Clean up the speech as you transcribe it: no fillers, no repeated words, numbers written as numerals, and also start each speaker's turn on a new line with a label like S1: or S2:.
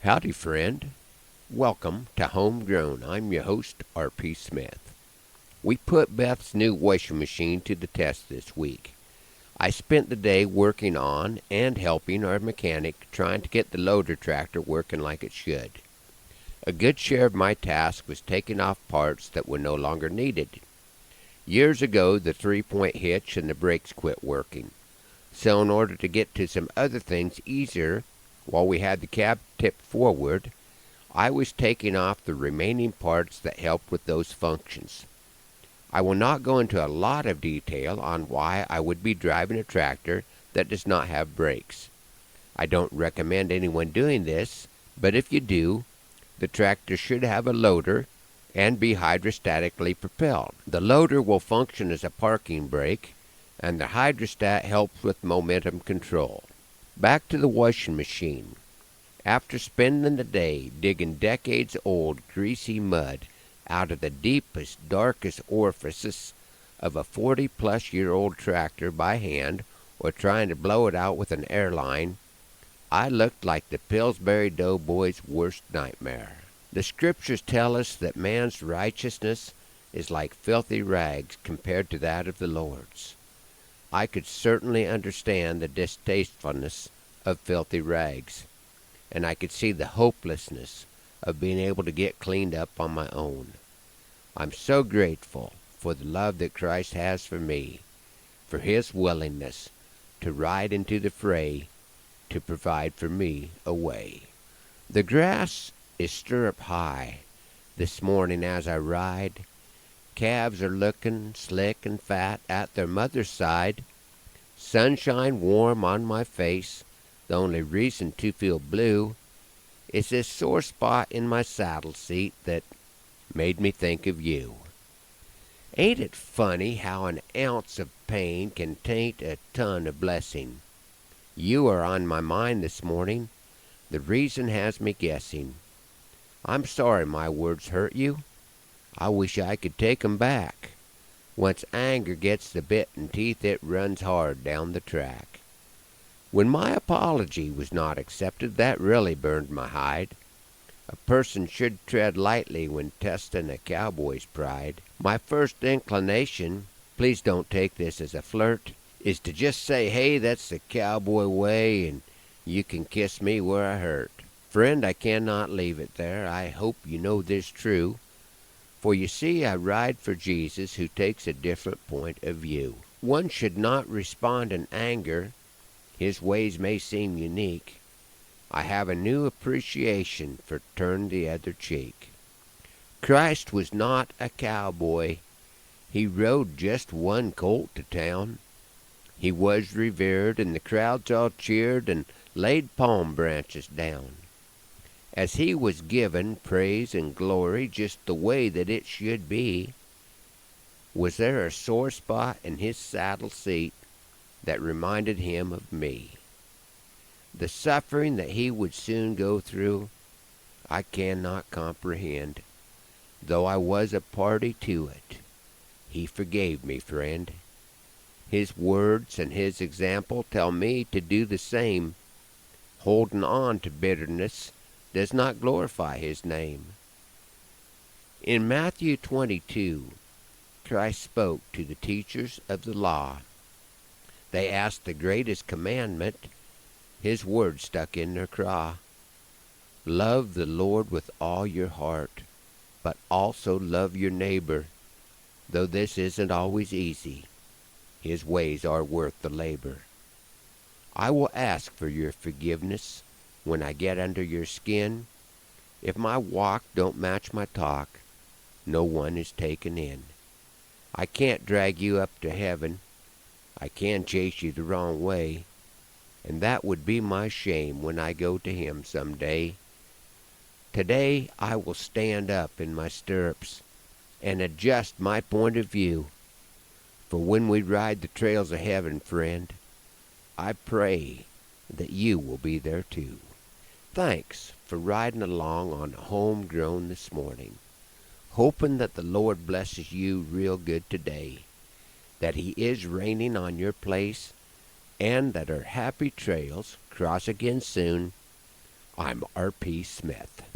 S1: Howdy, friend. Welcome to Homegrown. I'm your host, R.P. Smith. We put Beth's new washing machine to the test this week. I spent the day working on and helping our mechanic trying to get the loader tractor working like it should. A good share of my task was taking off parts that were no longer needed. Years ago, the three-point hitch and the brakes quit working. So in order to get to some other things easier, while we had the cab tipped forward, I was taking off the remaining parts that helped with those functions. I will not go into a lot of detail on why I would be driving a tractor that does not have brakes. I don't recommend anyone doing this, but if you do, the tractor should have a loader and be hydrostatically propelled. The loader will function as a parking brake, and the hydrostat helps with momentum control. Back to the washing machine. After spending the day digging decades-old greasy mud out of the deepest, darkest orifices of a 40-plus-year-old tractor by hand or trying to blow it out with an airline, I looked like the Pillsbury Doughboy's worst nightmare. The scriptures tell us that man's righteousness is like filthy rags compared to that of the Lord's. I could certainly understand the distastefulness of filthy rags, and I could see the hopelessness of being able to get cleaned up on my own. I'm so grateful for the love that Christ has for me, for His willingness to ride into the fray to provide for me a way. The grass is stirrup high this morning as I ride. Calves are looking slick and fat at their mother's side. Sunshine warm on my face. The only reason to feel blue is this sore spot in my saddle seat that made me think of you. Ain't it funny how an ounce of pain can taint a ton of blessing? You are on my mind this morning. The reason has me guessing. I'm sorry my words hurt you. I wish I could take 'em back. Once anger gets the bit and teeth, it runs hard down the track. When my apology was not accepted, that really burned my hide. A person should tread lightly when testing a cowboy's pride. My first inclination, please don't take this as a flirt, is to just say, hey, that's the cowboy way, and you can kiss me where I hurt. Friend, I cannot leave it there. I hope you know this true. For you see, I ride for Jesus, who takes a different point of view. One should not respond in anger. His ways may seem unique. I have a new appreciation for turn the other cheek. Christ was not a cowboy. He rode just one colt to town. He was revered, and the crowds all cheered and laid palm branches down. As he was given praise and glory just the way that it should be, was there a sore spot in his saddle seat that reminded him of me? The suffering that he would soon go through, I cannot comprehend, though I was a party to it. He forgave me, friend. His words and his example tell me to do the same. Holding on to bitterness does not glorify his name. In Matthew 22, Christ spoke to the teachers of the law. They asked the greatest commandment. His words stuck in their craw. Love the Lord with all your heart, but also love your neighbor. Though this isn't always easy, His ways are worth the labor. I will ask for your forgiveness when I get under your skin. If my walk don't match my talk, no one is taken in. I can't drag you up to heaven. I can chase you the wrong way, and that would be my shame when I go to Him someday. Today I will stand up in my stirrups and adjust my point of view. For when we ride the trails of heaven, friend, I pray that you will be there too. Thanks for riding along on Homegrown this morning. Hoping that the Lord blesses you real good today, that He is raining on your place, and that our happy trails cross again soon I'm R.P. Smith.